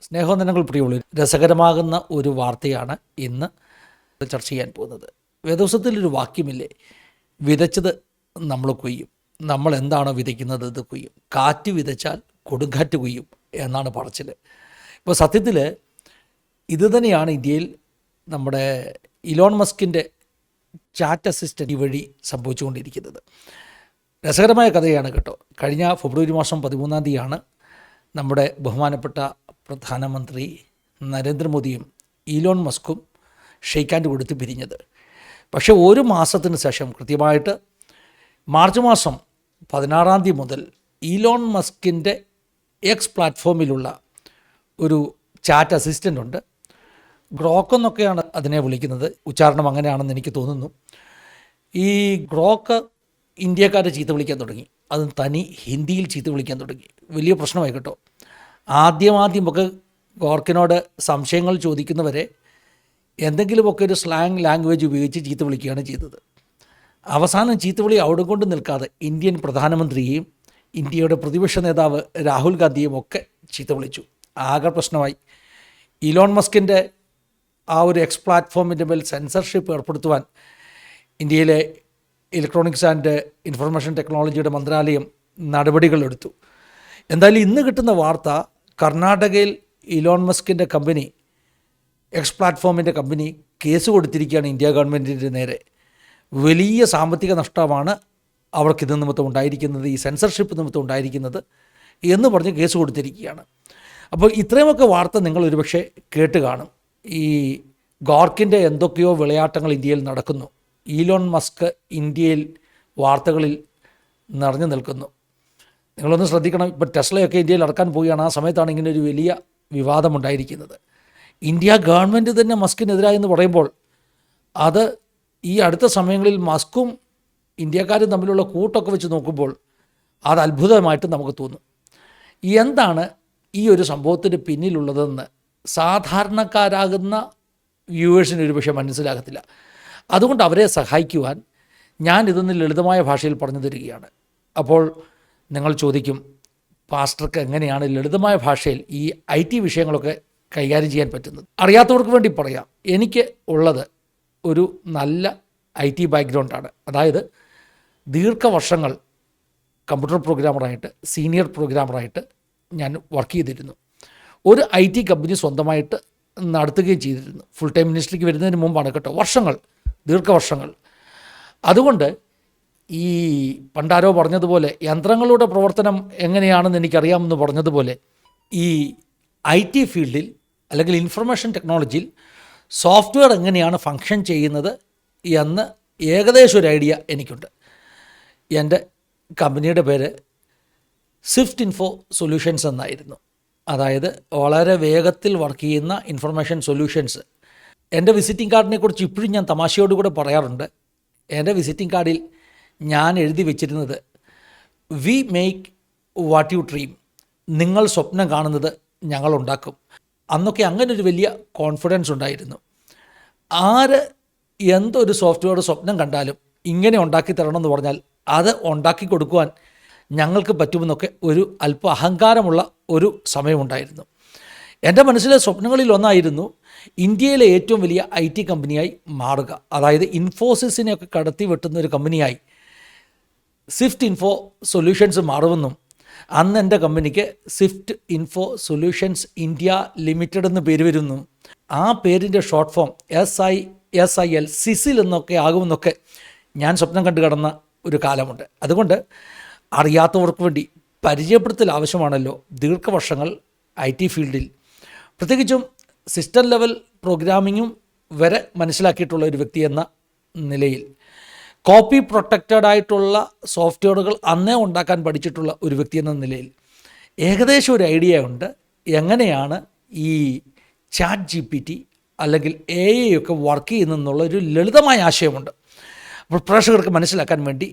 സ്നേഹവന്ദനങ്ങൾ പ്രിയമുള്ള രസകരമാകുന്ന ഒരു വാർത്തയാണ് ഇന്ന് ചർച്ച ചെയ്യാൻ പോകുന്നത്. വേദപുസ്തകത്തിലൊരു വാക്യമില്ലേ, വിതച്ചത് നമ്മൾ കൊയ്യും, നമ്മൾ എന്താണോ വിതയ്ക്കുന്നത് അത് കൊയ്യും, കാറ്റ് വിതച്ചാൽ കൊടുങ്കാറ്റ് കൊയ്യും എന്നാണ് പറച്ചിൽ. ഇപ്പോൾ സത്യത്തിൽ ഇത് തന്നെയാണ് ഇന്ത്യയിൽ നമ്മുടെ ഇലോൺ മസ്കിൻ്റെ ചാറ്റ് അസിസ്റ്റൻ്റ് വഴി സംഭവിച്ചുകൊണ്ടിരിക്കുന്നത്. രസകരമായ കഥയാണ് കേട്ടോ. കഴിഞ്ഞ ഫെബ്രുവരി മാസം 13-ാം തീയതിയാണ് നമ്മുടെ ബഹുമാനപ്പെട്ട പ്രധാനമന്ത്രി നരേന്ദ്രമോദിയും ഇലോൺ മസ്കും ഷെയ്ക്ക് ഹാൻഡ് കൊടുത്ത് പിരിഞ്ഞത്. പക്ഷേ ഒരു മാസത്തിന് ശേഷം, കൃത്യമായിട്ട് മാർച്ച് മാസം 16-ാം തീയതി മുതൽ ഇലോൺ മസ്കിൻ്റെ എക്സ് പ്ലാറ്റ്ഫോമിലുള്ള ഒരു ചാറ്റ് അസിസ്റ്റൻ്റ് ഉണ്ട്. ഗ്രോക്ക് എന്നൊക്കെയാണ് അതിനെ വിളിക്കുന്നത്, ഉച്ചാരണം അങ്ങനെയാണെന്ന് എനിക്ക് തോന്നുന്നു. ഈ ഗ്രോക്ക് ഇന്ത്യക്കാരെ ചീത്ത വിളിക്കാൻ തുടങ്ങി, അത് തനി ഹിന്ദിയിൽ ചീത്ത വിളിക്കാൻ തുടങ്ങി. വലിയ പ്രശ്നമായി കേട്ടോ. ആദ്യമൊക്കെ ഗോർക്കിനോട് സംശയങ്ങൾ ചോദിക്കുന്നവരെ എന്തെങ്കിലുമൊക്കെ ഒരു സ്ലാങ് ലാംഗ്വേജ് ഉപയോഗിച്ച് ചീത്ത വിളിക്കുകയാണ് ചെയ്തത്. അവസാനം ചീത്തവിളി അവിടെ കൊണ്ട് നിൽക്കാതെ ഇന്ത്യൻ പ്രധാനമന്ത്രിയെയും ഇന്ത്യയുടെ പ്രതിപക്ഷ നേതാവ് രാഹുൽ ഗാന്ധിയും ഒക്കെ ചീത്ത വിളിച്ചു. ആകെ പ്രശ്നമായി. ഇലോൺ മസ്കിൻ്റെ ആ ഒരു എക്സ് പ്ലാറ്റ്ഫോമിൻ്റെ മേൽ സെൻസർഷിപ്പ് ഏർപ്പെടുത്തുവാൻ ഇന്ത്യയിലെ ഇലക്ട്രോണിക്സ് ആൻഡ് ഇൻഫർമേഷൻ ടെക്നോളജിയുടെ മന്ത്രാലയം നടപടികളെടുത്തു. എന്തായാലും ഇന്ന് കിട്ടുന്ന വാർത്ത, കർണാടകയിൽ ഇലോൺ മസ്കിൻ്റെ കമ്പനി, എക്സ് പ്ലാറ്റ്ഫോമിൻ്റെ കമ്പനി കേസ് കൊടുത്തിരിക്കുകയാണ് ഇന്ത്യ ഗവൺമെൻറ്റിൻ്റെ നേരെ. വലിയ സാമ്പത്തിക നഷ്ടമാണ് അവർക്കിത് നിമിത്തം ഉണ്ടായിരിക്കുന്നത്, ഈ സെൻസർഷിപ്പ് നിമിത്തം ഉണ്ടായിരിക്കുന്നത് എന്ന് പറഞ്ഞ് കേസ് കൊടുത്തിരിക്കുകയാണ്. അപ്പോൾ ഇത്രയുമൊക്കെ വാർത്ത നിങ്ങൾ ഒരുപക്ഷെ കേട്ട് കാണും. ഈ ഗോർക്കിൻ്റെ എന്തൊക്കെയോ വിളയാട്ടങ്ങൾ ഇന്ത്യയിൽ നടക്കുന്നു. ഇലോൺ മസ്ക് ഇന്ത്യയിൽ വാർത്തകളിൽ നിറഞ്ഞു നിൽക്കുന്നു. നിങ്ങളൊന്ന് ശ്രദ്ധിക്കണം. ഇപ്പോൾ ടെസ്ലയൊക്കെ ഇന്ത്യയിൽ ഇറക്കാൻ പോവുകയാണ്. ആ സമയത്താണ് ഇങ്ങനെ ഒരു വലിയ വിവാദമുണ്ടായിരിക്കുന്നത്. ഇന്ത്യ ഗവൺമെൻറ് തന്നെ മസ്കിനെതിരായെന്ന് പറയുമ്പോൾ അത് ഈ അടുത്ത സമയങ്ങളിൽ മസ്കും ഇന്ത്യക്കാരും തമ്മിലുള്ള കൂട്ടൊക്കെ വെച്ച് നോക്കുമ്പോൾ അത് അത്ഭുതമായിട്ട് നമുക്ക് തോന്നും. എന്താണ് ഈ ഒരു സംഭവത്തിന് പിന്നിലുള്ളതെന്ന് സാധാരണക്കാരാകുന്ന വ്യൂവേഴ്സിന് ഒരുപക്ഷെ മനസ്സിലാകത്തില്ല. അതുകൊണ്ട് അവരെ സഹായിക്കുവാൻ ഞാൻ ഇതൊന്ന് ലളിതമായ ഭാഷയിൽ പറഞ്ഞു തരികയാണ്. അപ്പോൾ നിങ്ങൾ ചോദിക്കും, പാസ്റ്റർക്ക് എങ്ങനെയാണ് ലളിതമായ ഭാഷയിൽ ഈ IT വിഷയങ്ങളൊക്കെ കൈകാര്യം ചെയ്യാൻ പറ്റുന്നത്? അറിയാത്തവർക്ക് വേണ്ടി പറയാം. എനിക്ക് ഉള്ളത് ഒരു നല്ല IT ബാക്ക്ഗ്രൗണ്ടാണ്. അതായത് ദീർഘവർഷങ്ങൾ കമ്പ്യൂട്ടർ പ്രോഗ്രാമറായിട്ട്, സീനിയർ പ്രോഗ്രാമറായിട്ട് ഞാൻ വർക്ക് ചെയ്തിരുന്നു. ഒരു IT കമ്പനി സ്വന്തമായിട്ട് നടത്തുകയും ചെയ്തിരുന്നു. ഫുൾ ടൈം മിനിസ്ട്രിക്ക് വരുന്നതിന് മുമ്പാണ് കേട്ടോ. ദീർഘവർഷങ്ങൾ. അതുകൊണ്ട് ഈ പണ്ടാരോ പറഞ്ഞതുപോലെ യന്ത്രങ്ങളുടെ പ്രവർത്തനം എങ്ങനെയാണെന്ന് എനിക്കറിയാമെന്ന് പറഞ്ഞതുപോലെ ഈ IT ഫീൽഡിൽ അല്ലെങ്കിൽ ഇൻഫർമേഷൻ ടെക്നോളജിയിൽ സോഫ്റ്റ്വെയർ എങ്ങനെയാണ് ഫങ്ഷൻ ചെയ്യുന്നത് എന്ന് ഏകദേശം ഒരു ഐഡിയ എനിക്കുണ്ട്. എൻ്റെ കമ്പനിയുടെ പേര് സ്വിഫ്റ്റ് ഇൻഫോ സൊല്യൂഷൻസ് എന്നായിരുന്നു. അതായത് വളരെ വേഗത്തിൽ വർക്ക് ചെയ്യുന്ന ഇൻഫർമേഷൻ സൊല്യൂഷൻസ്. എൻ്റെ വിസിറ്റിംഗ് കാർഡിനെ കുറിച്ച് ഇപ്പോഴും ഞാൻ തമാശയോടുകൂടെ പറയാറുണ്ട്. എൻ്റെ വിസിറ്റിംഗ് കാർഡിൽ ഞാൻ എഴുതി വെച്ചിരുന്നത്, we make what you dream, നിങ്ങൾ സ്വപ്നം കാണുന്നത് ഞങ്ങളുണ്ടാക്കും. അന്നൊക്കെ അങ്ങനെ ഒരു വലിയ കോൺഫിഡൻസ് ഉണ്ടായിരുന്നു. ആര് എന്തൊരു സോഫ്റ്റ്വെയർ സ്വപ്നം കണ്ടാലും ഇങ്ങനെ ഉണ്ടാക്കി തരണമെന്ന് പറഞ്ഞാൽ അത് ഉണ്ടാക്കി കൊടുക്കുവാൻ ഞങ്ങൾക്ക് പറ്റുമെന്നൊക്കെ ഒരു അല്പ അഹങ്കാരമുള്ള ഒരു സമയമുണ്ടായിരുന്നു. എൻ്റെ മനസ്സിലെ സ്വപ്നങ്ങളിൽ ഒന്നായിരുന്നു ഇന്ത്യയിലെ ഏറ്റവും വലിയ IT കമ്പനിയായി മാറുക. അതായത് ഇൻഫോസിസിനെയൊക്കെ കടത്തി വെട്ടുന്ന ഒരു കമ്പനിയായി സ്വിഫ്റ്റ് ഇൻഫോ സൊല്യൂഷൻസ് മാറുമെന്നും അന്ന് എൻ്റെ കമ്പനിക്ക് Swift info solutions India limited എന്ന് പേര് വരുന്നു. ആ പേരിൻ്റെ ഷോർട്ട് ഫോം SIL സിസിൽ എന്നൊക്കെ ആകുമെന്നൊക്കെ ഞാൻ സ്വപ്നം കണ്ടു കിടന്ന ഒരു കാലമുണ്ട്. അതുകൊണ്ട് അറിയാത്തവർക്ക് വേണ്ടി പരിചയപ്പെടുത്തൽ ആവശ്യമാണല്ലോ. ദീർഘവർഷങ്ങൾ IT ഫീൽഡിൽ, പ്രത്യേകിച്ചും സിസ്റ്റം ലെവൽ പ്രോഗ്രാമിങ്ങും വരെ മനസ്സിലാക്കിയിട്ടുള്ള ഒരു വ്യക്തി എന്ന നിലയിൽ, കോപ്പി പ്രൊട്ടക്റ്റഡ് ആയിട്ടുള്ള സോഫ്റ്റ്വെയറുകൾ അന്നേ ഉണ്ടാക്കാൻ പഠിച്ചിട്ടുള്ള ഒരു വ്യക്തി എന്ന നിലയിൽ ഏകദേശം ഒരു ഐഡിയ ഉണ്ട് എങ്ങനെയാണ് ഈ ചാറ്റ് GPT അല്ലെങ്കിൽ AI ഒക്കെ വർക്ക് ചെയ്യുന്നതെന്നുള്ള ഒരു ലളിതമായ ആശയമുണ്ട്. അപ്പോൾ പ്രേക്ഷകർക്ക് മനസ്സിലാക്കാൻ വേണ്ടി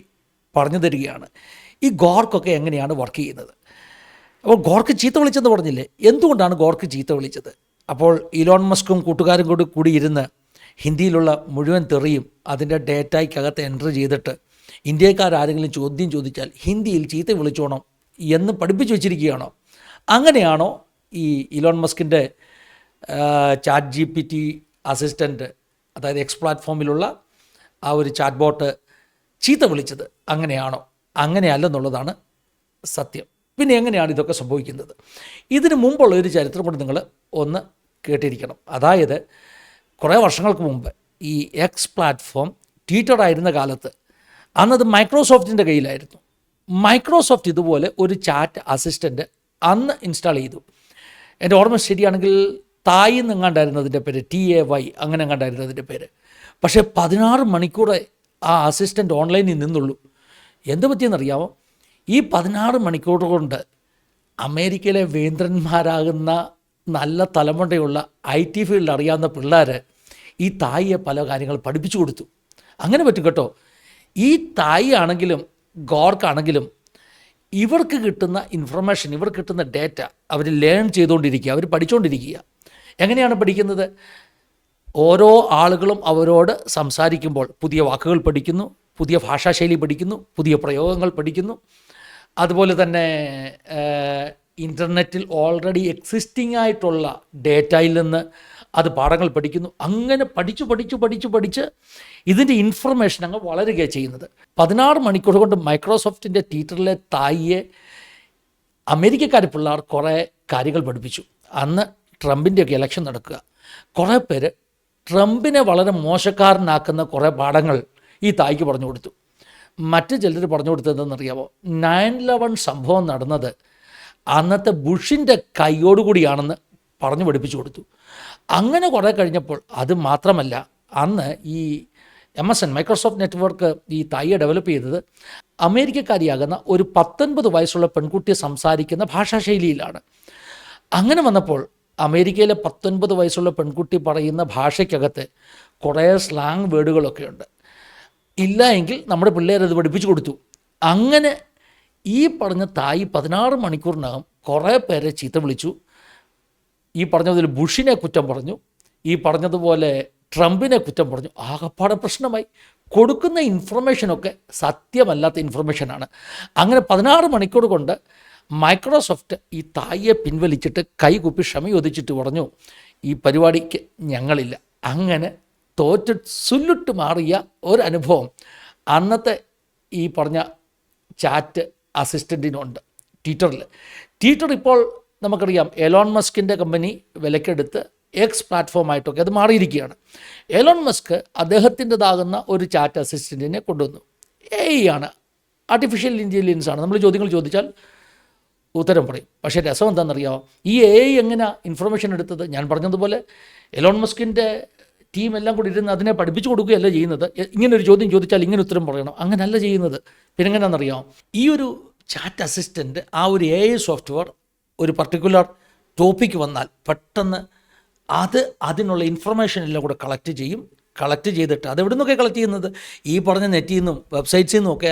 പറഞ്ഞു തരികയാണ്. ഈ ഗോർക്കൊക്കെ എങ്ങനെയാണ് വർക്ക് ചെയ്യുന്നത്? അപ്പോൾ ഗോർക്ക് ചീത്ത വിളിച്ചെന്ന് പറഞ്ഞില്ലേ, എന്തുകൊണ്ടാണ് ഗോർക്ക് ചീത്ത വിളിച്ചത്? അപ്പോൾ ഇലോൺ മസ്കും കൂട്ടുകാരും കൂടി ഇരുന്ന് ഹിന്ദിയിലുള്ള മുഴുവൻ തെറിയും അതിൻ്റെ ഡേറ്റയ്ക്കകത്ത് എൻ്റർ ചെയ്തിട്ട് ഇന്ത്യക്കാരെങ്കിലും ചോദ്യം ചോദിച്ചാൽ ഹിന്ദിയിൽ ചീത്ത വിളിച്ചോണം എന്ന് പഠിപ്പിച്ചു വെച്ചിരിക്കുകയാണോ? അങ്ങനെയാണോ ഈ ഇലോൺ മസ്കിൻ്റെ ചാറ്റ് GPT അസിസ്റ്റൻറ്റ്, അതായത് എക്സ് പ്ലാറ്റ്ഫോമിലുള്ള ആ ഒരു ചാറ്റ് ബോട്ട് ചീത്ത വിളിച്ചത് അങ്ങനെയാണോ? അങ്ങനെയല്ലെന്നുള്ളതാണ് സത്യം. പിന്നെ എങ്ങനെയാണ് ഇതൊക്കെ സംഭവിക്കുന്നത്? ഇതിന് മുമ്പുള്ള ഒരു ചരിത്രം കൂടി നിങ്ങൾ ഒന്ന് കേട്ടിരിക്കണം. അതായത് കുറേ വർഷങ്ങൾക്ക് മുമ്പ് ഈ എക്സ് പ്ലാറ്റ്ഫോം ട്വിറ്റർ ആയിരുന്ന കാലത്ത് അന്നത് മൈക്രോസോഫ്റ്റിൻ്റെ കയ്യിലായിരുന്നു. മൈക്രോസോഫ്റ്റ് ഇതുപോലെ ഒരു ചാറ്റ് അസിസ്റ്റൻറ്റ് അന്ന് ഇൻസ്റ്റാൾ ചെയ്തു. എൻ്റെ ഓർമ്മ ശരിയാണെങ്കിൽ തായ് എന്നെങ്ങാണ്ടായിരുന്നു അതിൻ്റെ പേര്, TAY അങ്ങനെ എങ്ങാണ്ടായിരുന്നു അതിൻ്റെ പേര്. പക്ഷേ 16 മണിക്കൂറെ ആ അസിസ്റ്റൻ്റ് ഓൺലൈനിൽ നിന്നുള്ളൂ. എന്ത് പറ്റിയെന്നറിയാമോ? ഈ 16 മണിക്കൂർ കൊണ്ട് അമേരിക്കയിലെ വേന്ദ്രന്മാരാകുന്ന നല്ല തലമുറയുള്ള IT ഫീൽഡിൽ അറിയാവുന്ന പിള്ളേർ ഈ തായിയെ പല കാര്യങ്ങൾ പഠിപ്പിച്ചു കൊടുത്തു. അങ്ങനെ പറ്റും കേട്ടോ. ഈ തായ് ആണെങ്കിലും ഗോർക്കാണെങ്കിലും ഇവർക്ക് കിട്ടുന്ന ഇൻഫർമേഷൻ, ഇവർക്ക് കിട്ടുന്ന ഡേറ്റ അവർ ലേൺ ചെയ്തുകൊണ്ടിരിക്കുക, അവർ പഠിച്ചുകൊണ്ടിരിക്കുക. എങ്ങനെയാണ് പഠിക്കുന്നത്? ഓരോ ആളുകളും അവരോട് സംസാരിക്കുമ്പോൾ പുതിയ വാക്കുകൾ പഠിക്കുന്നു, പുതിയ ഭാഷാശൈലി പഠിക്കുന്നു, പുതിയ പ്രയോഗങ്ങൾ പഠിക്കുന്നു. അതുപോലെ തന്നെ ഇൻ്റർനെറ്റിൽ ഓൾറെഡി എക്സിസ്റ്റിംഗ് ആയിട്ടുള്ള ഡേറ്റയിൽ നിന്ന് അത് പാഠങ്ങൾ പഠിക്കുന്നു. അങ്ങനെ പഠിച്ച് ഇതിൻ്റെ ഇൻഫർമേഷൻ അങ്ങ് വളരുകയാണ് ചെയ്യുന്നത്. 16 മണിക്കൂർ കൊണ്ട് മൈക്രോസോഫ്റ്റിൻ്റെ ട്വിറ്ററിലെ തായിയെ അമേരിക്കക്കാർ പിള്ളേർ കുറേ കാര്യങ്ങൾ പഠിപ്പിച്ചു. അന്ന് ട്രംപിൻ്റെയൊക്കെ ഇലക്ഷൻ നടക്കുക. കുറേ പേര് ട്രംപിനെ വളരെ മോശക്കാരനാക്കുന്ന കുറേ പാഠങ്ങൾ ഈ തായ്ക്ക് പറഞ്ഞു കൊടുത്തു. മറ്റ് ചിലർ പറഞ്ഞു കൊടുത്തതെന്നറിയാമോ? 9/11 സംഭവം നടന്നത് അന്നത്തെ ബുഷിൻ്റെ കൈയോടുകൂടിയാണെന്ന് പറഞ്ഞു പഠിപ്പിച്ചു കൊടുത്തു. അങ്ങനെ കുറേ കഴിഞ്ഞപ്പോൾ അത് മാത്രമല്ല, അന്ന് ഈ MSN മൈക്രോസോഫ്റ്റ് നെറ്റ്വർക്ക് ഈ തായിയെ ഡെവലപ്പ് ചെയ്തത് അമേരിക്കക്കാരിയാകുന്ന ഒരു 19 വയസ്സുള്ള പെൺകുട്ടിയെ സംസാരിക്കുന്ന ഭാഷാശൈലിയിലാണ്. അങ്ങനെ വന്നപ്പോൾ അമേരിക്കയിലെ 19 വയസ്സുള്ള പെൺകുട്ടി പറയുന്ന ഭാഷയ്ക്കകത്ത് കുറേ സ്ലാങ് വേർഡുകളൊക്കെ ഉണ്ട്. ഇല്ല എങ്കിൽ നമ്മുടെ പിള്ളേരത് പഠിപ്പിച്ചു കൊടുത്തു. അങ്ങനെ ഈ പറഞ്ഞ തായി 16 മണിക്കൂറിനകം കുറേ പേരെ ചീത്ത വിളിച്ചു. ഈ പറഞ്ഞതിൽ ബുഷിനെ കുറ്റം പറഞ്ഞു, ഈ പറഞ്ഞതുപോലെ ട്രംപിനെ കുറ്റം പറഞ്ഞു. ആകപ്പാടെ പ്രശ്നമായി. കൊടുക്കുന്ന ഇൻഫർമേഷനൊക്കെ സത്യമല്ലാത്ത ഇൻഫർമേഷനാണ്. അങ്ങനെ 16 മണിക്കൂർ കൊണ്ട് മൈക്രോസോഫ്റ്റ് ഈ തായിയെ പിൻവലിച്ചിട്ട് കൈകുപ്പി ക്ഷമയൊതിച്ചിട്ട് പറഞ്ഞു, ഈ പരിപാടിക്ക് ഞങ്ങളില്ല. അങ്ങനെ തോറ്റ് സുല്ലിട്ട് മാറിയ ഒരനുഭവം അന്നത്തെ ഈ പറഞ്ഞ ചാറ്റ് അസിസ്റ്റൻറ്റിനുണ്ട് ട്വിറ്ററിൽ. ട്വിറ്റർ ഇപ്പോൾ നമുക്കറിയാം എലോൺ മസ്കിൻ്റെ കമ്പനി വിലക്കെടുത്ത് എക്സ് പ്ലാറ്റ്ഫോമായിട്ടൊക്കെ അത് മാറിയിരിക്കുകയാണ്. എലോൺ മസ്ക് അദ്ദേഹത്തിൻ്റെതാകുന്ന ഒരു ചാറ്റ് അസിസ്റ്റൻറ്റിനെ കൊണ്ടുവന്നു. AI ആണ്, ആർട്ടിഫിഷ്യൽ ഇൻ്റലിജൻസ് ആണ്. നമ്മൾ ചോദ്യങ്ങൾ ചോദിച്ചാൽ ഉത്തരം പറയും. പക്ഷേ രസം എന്താണെന്നറിയാമോ? ഈ AI എങ്ങനെ ഇൻഫർമേഷൻ എടുത്തത്? ഞാൻ പറഞ്ഞതുപോലെ എലോൺ മസ്കിൻ്റെ ടീം എല്ലാം കൂടി ഇരുന്ന് അതിനെ പഠിപ്പിച്ചു കൊടുക്കുകയല്ല ചെയ്യുന്നത്. ഇങ്ങനൊരു ചോദ്യം ചോദിച്ചാൽ ഇങ്ങനെ ഉത്തരം പറയണം, അങ്ങനെയല്ല ചെയ്യുന്നത്. പിന്നെ എങ്ങനെയാണെന്നറിയാമോ? ഈ ഒരു ചാറ്റ് അസിസ്റ്റൻറ്റ് ആ ഒരു AI സോഫ്റ്റ്വെയർ ഒരു പർട്ടിക്കുലർ ടോപ്പിക്ക് വന്നാൽ പെട്ടെന്ന് അതിനുള്ള ഇൻഫർമേഷൻ എല്ലാം കൂടെ കളക്ട് ചെയ്യും. കളക്ട് ചെയ്തിട്ട് അതെവിടെ നിന്നൊക്കെ കളക്ട് ചെയ്യുന്നത്? ഈ പറഞ്ഞ നെറ്റിൽ നിന്നും വെബ്സൈറ്റ്സിൽ നിന്നും ഒക്കെ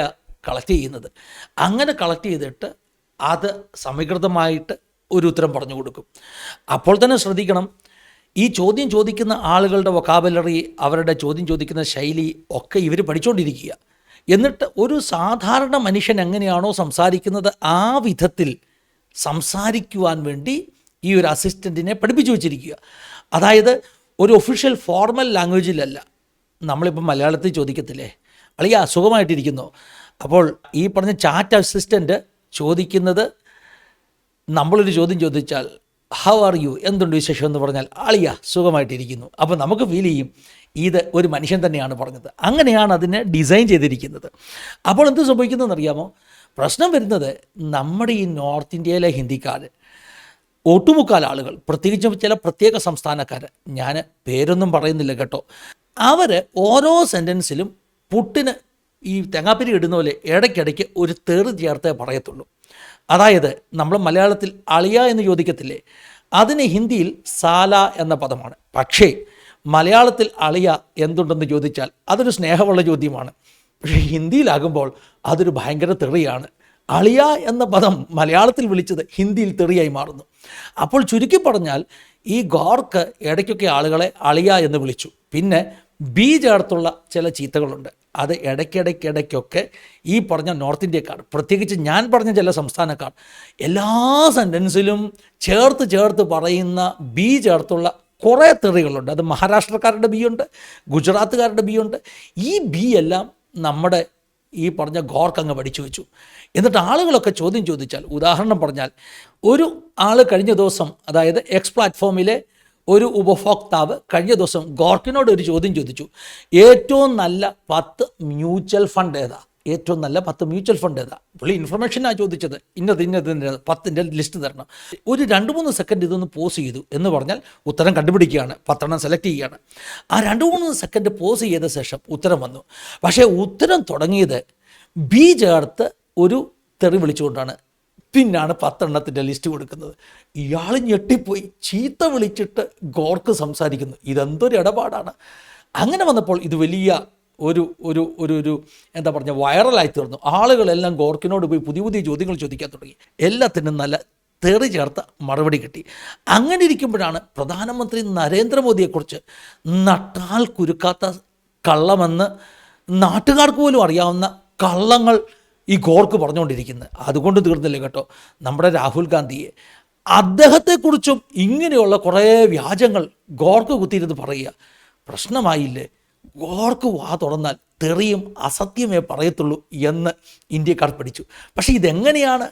കളക്ട് ചെയ്യുന്നത്. അങ്ങനെ കളക്ട് ചെയ്തിട്ട് അത് സമീകൃതമായിട്ട് ഒരു ഉത്തരം പറഞ്ഞു കൊടുക്കും. അപ്പോൾ തന്നെ ശ്രദ്ധിക്കണം, ഈ ചോദ്യം ചോദിക്കുന്ന ആളുകളുടെ വൊക്കാബുലറി, അവരുടെ ചോദ്യം ചോദിക്കുന്ന ശൈലി ഒക്കെ ഇവർ പഠിച്ചുകൊണ്ടിരിക്കുക. എന്നിട്ട് ഒരു സാധാരണ മനുഷ്യൻ എങ്ങനെയാണോ സംസാരിക്കുന്നത് ആ വിധത്തിൽ സംസാരിക്കുവാൻ വേണ്ടി ഈ ഒരു അസിസ്റ്റൻറ്റിനെ പഠിപ്പിച്ചു വച്ചിരിക്കുക. അതായത് ഒരു ഒഫീഷ്യൽ ഫോർമൽ ലാംഗ്വേജിലല്ല. നമ്മളിപ്പോൾ മലയാളത്തിൽ ചോദിക്കത്തില്ലേ, അളിയാ സുഖമായിട്ടിരിക്കുന്നോ? അപ്പോൾ ഈ പറഞ്ഞ ചാറ്റ് അസിസ്റ്റൻറ്റ് ചോദിക്കുന്നത്, നമ്മളൊരു ചോദ്യം ചോദിച്ചാൽ ഹൗ ആർ യു, എന്തുണ്ട് വിശേഷം എന്ന് പറഞ്ഞാൽ അളിയ സുഖമായിട്ടിരിക്കുന്നു. അപ്പോൾ നമുക്ക് ഫീൽ ചെയ്യും ഇത് ഒരു മനുഷ്യൻ തന്നെയാണ് പറഞ്ഞത്. അങ്ങനെയാണ് അതിനെ ഡിസൈൻ ചെയ്തിരിക്കുന്നത്. അപ്പോൾ എന്ത് സംഭവിക്കുന്നതെന്നറിയാമോ? പ്രശ്നം വരുന്നത് നമ്മുടെ ഈ നോർത്ത് ഇന്ത്യയിലെ ഹിന്ദിക്കാർ, ഒട്ടുമുക്കാൽ ആളുകൾ, പ്രത്യേകിച്ചും ചില പ്രത്യേക സംസ്ഥാനക്കാർ, ഞാൻ പേരൊന്നും പറയുന്നില്ല കേട്ടോ, അവർ ഓരോ സെൻറ്റൻസിലും പുട്ടിന് ഈ തേങ്ങാപ്പിരി ഇടുന്ന പോലെ ഇടയ്ക്കിടയ്ക്ക് ഒരു തെറി ചേർത്തേ പറയത്തുള്ളൂ. അതായത് നമ്മൾ മലയാളത്തിൽ അളിയ എന്ന് ചോദിക്കത്തില്ലേ, അതിന് ഹിന്ദിയിൽ സാല എന്ന പദമാണ്. പക്ഷേ മലയാളത്തിൽ അളിയ എന്തുണ്ടെന്ന് ചോദിച്ചാൽ അതൊരു സ്നേഹമുള്ള ചോദ്യമാണ്. പക്ഷേ ഹിന്ദിയിലാകുമ്പോൾ അതൊരു ഭയങ്കര തെറിയാണ്. അളിയ എന്ന പദം മലയാളത്തിൽ വിളിച്ചത് ഹിന്ദിയിൽ തെറിയായി മാറുന്നു. അപ്പോൾ ചുരുക്കി പറഞ്ഞാൽ ഈ ഗോർക്ക് ഇടയ്ക്കൊക്കെ ആളുകളെ അളിയ എന്ന് വിളിച്ചു. പിന്നെ ബി ചേർത്തുള്ള ചില ചീത്തകളുണ്ട്. അത് ഇടയ്ക്കിടയ്ക്കൊക്കെ ഈ പറഞ്ഞ നോർത്ത് ഇന്ത്യക്കാർ, പ്രത്യേകിച്ച് ഞാൻ പറഞ്ഞ ചില സംസ്ഥാനക്കാർ, എല്ലാ സെൻറ്റൻസിലും ചേർത്ത് പറയുന്ന ബി ചേർത്തുള്ള കുറേ തെറികളുണ്ട്. അത് മഹാരാഷ്ട്രക്കാരുടെ ബി ഉണ്ട്, ഗുജറാത്തുകാരുടെ ബി ഉണ്ട്. ഈ ബി എല്ലാം നമ്മുടെ ഈ പറഞ്ഞ ഗോർക്ക് അങ്ങ് പഠിച്ചു വെച്ചു. എന്നിട്ട് ആളുകളൊക്കെ ചോദ്യം ചോദിച്ചാൽ, ഉദാഹരണം പറഞ്ഞാൽ, ഒരു ആൾ കഴിഞ്ഞ ദിവസം, അതായത് എക്സ് പ്ലാറ്റ്ഫോമിലെ ഒരു ഉപഭോക്താവ് കഴിഞ്ഞ ദിവസം ഗോർക്കിനോട് ഒരു ചോദ്യം ചോദിച്ചു, ഏറ്റവും നല്ല 10 മ്യൂച്വൽ ഫണ്ട് ഏതാ, ഏറ്റവും നല്ല 10 മ്യൂച്വൽ ഫണ്ട് ഏതാ. പുള്ളി ഇൻഫർമേഷനാണ് ചോദിച്ചത്, ഇന്നത് 10ൻ്റെ ലിസ്റ്റ് തരണം. ഒരു 2-3 സെക്കൻഡ് ഇതൊന്ന് പോസ് ചെയ്തു എന്ന് പറഞ്ഞാൽ ഉത്തരം കണ്ടുപിടിക്കുകയാണ്, 10 സെലക്ട് ചെയ്യുകയാണ്. ആ 2-3 സെക്കൻഡ് പോസ് ചെയ്ത ശേഷം ഉത്തരം വന്നു. പക്ഷേ ഉത്തരം തുടങ്ങിയത് ബി ചേർത്ത് ഒരു തെറി വിളിച്ചുകൊണ്ടാണ്. പിന്നാണ് 10 ലിസ്റ്റ് കൊടുക്കുന്നത്. ഇയാൾ ഞെട്ടിപ്പോയി, ചീത്ത വിളിച്ചിട്ട് ഗോർക്ക് സംസാരിക്കുന്നു. ഇതെന്തൊരു ഇടപാടാണ്. അങ്ങനെ വന്നപ്പോൾ ഇത് വലിയ ഒരു ഒരു ഒരു ഒരു എന്താ പറഞ്ഞ വൈറലായി തീർന്നു. ആളുകളെല്ലാം ഗോർക്കിനോട് പോയി പുതിയ ചോദ്യങ്ങൾ ചോദിക്കാൻ തുടങ്ങി. എല്ലാത്തിനും നല്ല തെറി ചേർത്ത മറുപടി കിട്ടി. അങ്ങനെ ഇരിക്കുമ്പോഴാണ് പ്രധാനമന്ത്രി നരേന്ദ്രമോദിയെക്കുറിച്ച് നട്ടാൽ കുരുക്കാത്ത കള്ളമെന്ന് നാട്ടുകാർക്ക് പോലും അറിയാവുന്ന കള്ളങ്ങൾ ഈ ഗോർക്ക് പറഞ്ഞുകൊണ്ടിരിക്കുന്നത്. അതുകൊണ്ട് തീർന്നില്ല കേട്ടോ. നമ്മുടെ രാഹുൽ ഗാന്ധിയെ, അദ്ദേഹത്തെക്കുറിച്ചും ഇങ്ങനെയുള്ള കുറേ വ്യാജങ്ങൾ ഗോർക്ക് കുത്തിയിരുന്ന് പറയുക. പ്രശ്നമായില്ലേ? ഗോർക്ക് വാ തുറന്നാൽ തെറിയും അസത്യമേ പറയത്തുള്ളൂ എന്ന് ഇന്ത്യക്കാർ പഠിച്ചു. പക്ഷേ ഇതെങ്ങനെയാണ്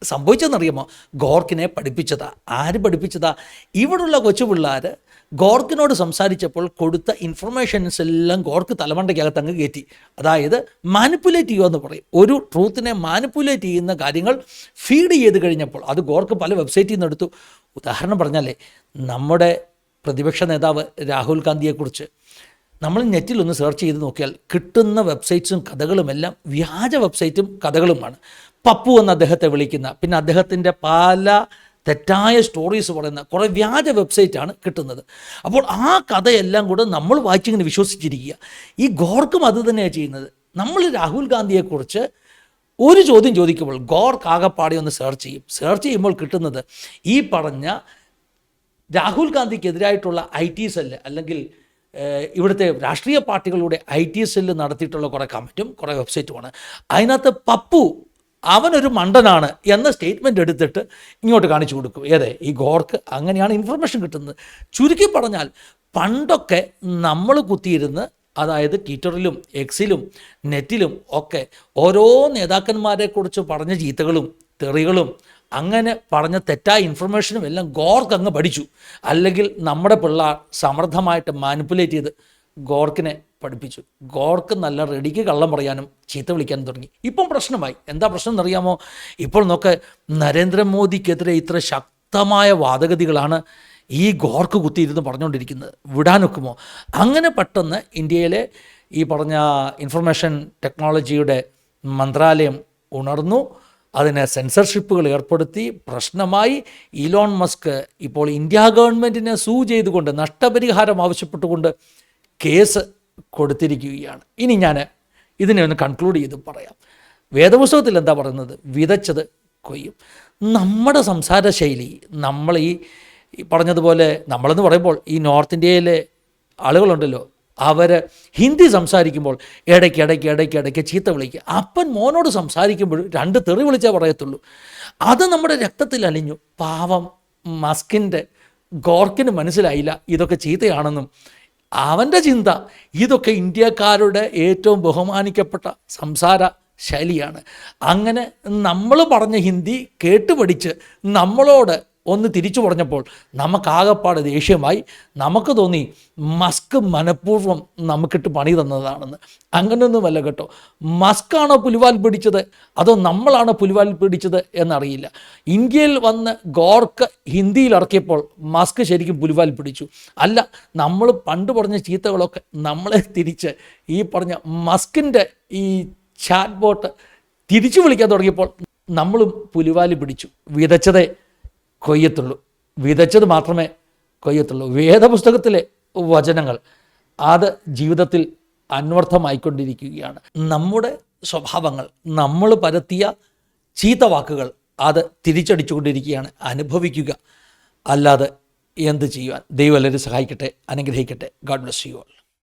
സംഭവിച്ചതെന്നറിയാമോ? ഗോർക്കിനെ പഠിപ്പിച്ചതാ. ആര് പഠിപ്പിച്ചതാ? ഇവിടുള്ള കൊച്ചു പിള്ളേർ ഗോർക്കിനോട് സംസാരിച്ചപ്പോൾ കൊടുത്ത ഇൻഫർമേഷൻസ് എല്ലാം ഗോർക്ക് തലമണ്ടയ്ക്കകത്ത് അങ്ങ് കയറ്റി. അതായത് മാനിപ്പുലേറ്റ് ചെയ്യുക എന്ന് പറയും. ഒരു ട്രൂത്തിനെ മാനിപ്പുലേറ്റ് ചെയ്യുന്ന കാര്യങ്ങൾ ഫീഡ് ചെയ്ത് കഴിഞ്ഞപ്പോൾ അത് ഗോർക്ക് പല വെബ്സൈറ്റിൽ നിന്ന് എടുത്തു. ഉദാഹരണം പറഞ്ഞാലേ, നമ്മുടെ പ്രതിപക്ഷ നേതാവ് രാഹുൽ ഗാന്ധിയെക്കുറിച്ച് നമ്മൾ നെറ്റിലൊന്ന് സെർച്ച് ചെയ്ത് നോക്കിയാൽ കിട്ടുന്ന വെബ്സൈറ്റ്സും കഥകളുമെല്ലാം വ്യാജ വെബ്സൈറ്റും കഥകളുമാണ്. പപ്പു എന്ന് അദ്ദേഹത്തെ വിളിക്കുന്ന, പിന്നെ അദ്ദേഹത്തിൻ്റെ പല തെറ്റായ സ്റ്റോറീസ് പറയുന്ന കുറേ വ്യാജ വെബ്സൈറ്റാണ് കിട്ടുന്നത്. അപ്പോൾ ആ കഥയെല്ലാം കൂടെ നമ്മൾ വായിച്ചിങ്ങനെ വിശ്വസിച്ചിരിക്കുക. ഈ ഗോർക്കും അത് തന്നെയാണ് ചെയ്യുന്നത്. നമ്മൾ രാഹുൽ ഗാന്ധിയെക്കുറിച്ച് ഒരു ചോദ്യം ചോദിക്കുമ്പോൾ ഗോർക്ക് ആകെപ്പാടെ ഒന്ന് സെർച്ച് ചെയ്യും. സെർച്ച് ചെയ്യുമ്പോൾ കിട്ടുന്നത് ഈ പറഞ്ഞ രാഹുൽ ഗാന്ധിക്കെതിരായിട്ടുള്ള IT സെല്ല്, അല്ലെങ്കിൽ ഇവിടുത്തെ രാഷ്ട്രീയ പാർട്ടികളുടെ IT സെല്ല് നടത്തിയിട്ടുള്ള കുറേ കമൻറ്റും കുറേ വെബ്സൈറ്റുമാണ്. അതിനകത്ത് പപ്പു അവനൊരു മണ്ടനാണ് എന്ന സ്റ്റേറ്റ്മെൻറ്റ് എടുത്തിട്ട് ഇങ്ങോട്ട് കാണിച്ചു കൊടുക്കും. ഈ ഗോർക്ക്. അങ്ങനെയാണ് ഇൻഫർമേഷൻ കിട്ടുന്നത്. ചുരുക്കി പറഞ്ഞാൽ, പണ്ടൊക്കെ നമ്മൾ കുത്തിയിരുന്ന്, അതായത് ട്വിറ്ററിലും എക്സിലും നെറ്റിലും ഒക്കെ ഓരോ നേതാക്കന്മാരെക്കുറിച്ച് പറഞ്ഞ ചീത്തകളും തെറികളും അങ്ങനെ പറഞ്ഞ തെറ്റായ ഇൻഫർമേഷനും എല്ലാം ഗോർക്ക് അങ്ങ് പഠിച്ചു. അല്ലെങ്കിൽ നമ്മുടെ പിള്ളേർ സമർത്ഥമായിട്ട് മാനിപ്പുലേറ്റ് ചെയ്ത് ഗോർക്കിനെ പഠിപ്പിച്ചു. ഗോർക്ക് നല്ല റെഡിക്ക് കള്ളം പറയാനും ചീത്ത വിളിക്കാനും തുടങ്ങി. ഇപ്പം പ്രശ്നമായി. എന്താ പ്രശ്നം എന്നറിയാമോ? ഇപ്പോൾ നോക്ക്, നരേന്ദ്രമോദിക്കെതിരെ ഇത്ര ശക്തമായ വാദഗതികളാണ് ഈ ഗോർക്ക് കുത്തിയിരുന്ന് പറഞ്ഞുകൊണ്ടിരിക്കുന്നത്. വിടാനൊക്കുമോ? അങ്ങനെ പെട്ടെന്ന് ഇന്ത്യയിലെ ഈ പറഞ്ഞ ഇൻഫർമേഷൻ ടെക്നോളജിയുടെ മന്ത്രാലയം ഉണർന്നു. അതിന് സെൻസർഷിപ്പുകൾ ഏർപ്പെടുത്തി. പ്രശ്നമായി. ഇലോൺ മസ്ക് ഇപ്പോൾ ഇന്ത്യ ഗവൺമെൻറ്റിനെ സൂ ചെയ്തുകൊണ്ട് നഷ്ടപരിഹാരം ആവശ്യപ്പെട്ടുകൊണ്ട് കേസ് കൊടുത്തിരിക്കുകയാണ്. ഇനി ഞാൻ ഇതിനെ ഒന്ന് കൺക്ലൂഡ് ചെയ്ത് പറയാം. വേദപുസ്തകത്തിൽ എന്താ പറയുന്നത്? വിതച്ചത് കൊയ്യും. നമ്മുടെ സംസാര ശൈലി, നമ്മൾ ഈ പറഞ്ഞതുപോലെ, നമ്മളെന്ന് പറയുമ്പോൾ ഈ നോർത്ത് ഇന്ത്യയിലെ ആളുകളുണ്ടല്ലോ, അവർ ഹിന്ദി സംസാരിക്കുമ്പോൾ ഇടയ്ക്ക് ചീത്ത വിളിക്കുക. അപ്പൻ മോനോട് സംസാരിക്കുമ്പോൾ 2 തെറി വിളിച്ചേ പറയത്തുള്ളൂ. അത് നമ്മുടെ രക്തത്തിൽ അലിഞ്ഞു. പാവം മസ്കിൻ്റെ ഗോർക്കിന് മനസ്സിലായില്ല ഇതൊക്കെ ചീത്തയാണെന്നും. അവൻ്റെ ചിന്ത ഇതൊക്കെ ഇന്ത്യക്കാരുടെ ഏറ്റവും ബഹുമാനിക്കപ്പെട്ട സംസാര ശൈലിയാണ്. അങ്ങനെ നമ്മൾ പറഞ്ഞ ഹിന്ദി കേട്ടുപഠിച്ച് നമ്മളോട് ഒന്ന് തിരിച്ചു പറഞ്ഞപ്പോൾ നമുക്കാകപ്പാട് ദേഷ്യമായി. നമുക്ക് തോന്നി മസ്ക് മനഃപൂർവ്വം നമുക്കിട്ട് പണി തന്നതാണെന്ന്. അങ്ങനെയൊന്നുമല്ല കേട്ടോ. മസ്കാണോ പുലിവാൽ പിടിച്ചത് അതോ നമ്മളാണോ പുലിവാൽ പിടിച്ചത് എന്നറിയില്ല. ഇന്ത്യയിൽ വന്ന് ഗോർക്ക് ഹിന്ദിയിൽ ഇറക്കിയപ്പോൾ മസ്ക് ശരിക്കും പുലിവാൽ പിടിച്ചു. അല്ല, നമ്മൾ പണ്ട് പറഞ്ഞ ചീത്തകളൊക്കെ നമ്മളെ തിരിച്ച് ഈ പറഞ്ഞ മസ്കിൻ്റെ ഈ ചാറ്റ് ബോട്ട് തിരിച്ചു വിളിക്കാൻ തുടങ്ങിയപ്പോൾ നമ്മളും പുലിവാലി പിടിച്ചു. വിതച്ചതേ കൊയ്യത്തുള്ളൂ. വിതച്ചത് മാത്രമേ കൊയ്യത്തുള്ളൂ. വേദപുസ്തകത്തിലെ വചനങ്ങൾ അത് ജീവിതത്തിൽ അന്വർത്ഥമായിക്കൊണ്ടിരിക്കുകയാണ്. നമ്മുടെ സ്വഭാവങ്ങൾ, നമ്മൾ പരത്തിയ ചീത്ത വാക്കുകൾ അത് തിരിച്ചടിച്ചുകൊണ്ടിരിക്കുകയാണ്. അനുഭവിക്കുക, അല്ലാതെ എന്ത് ചെയ്യുവാൻ. ദൈവം എല്ലാവരും സഹായിക്കട്ടെ, അനുഗ്രഹിക്കട്ടെ. God bless you all.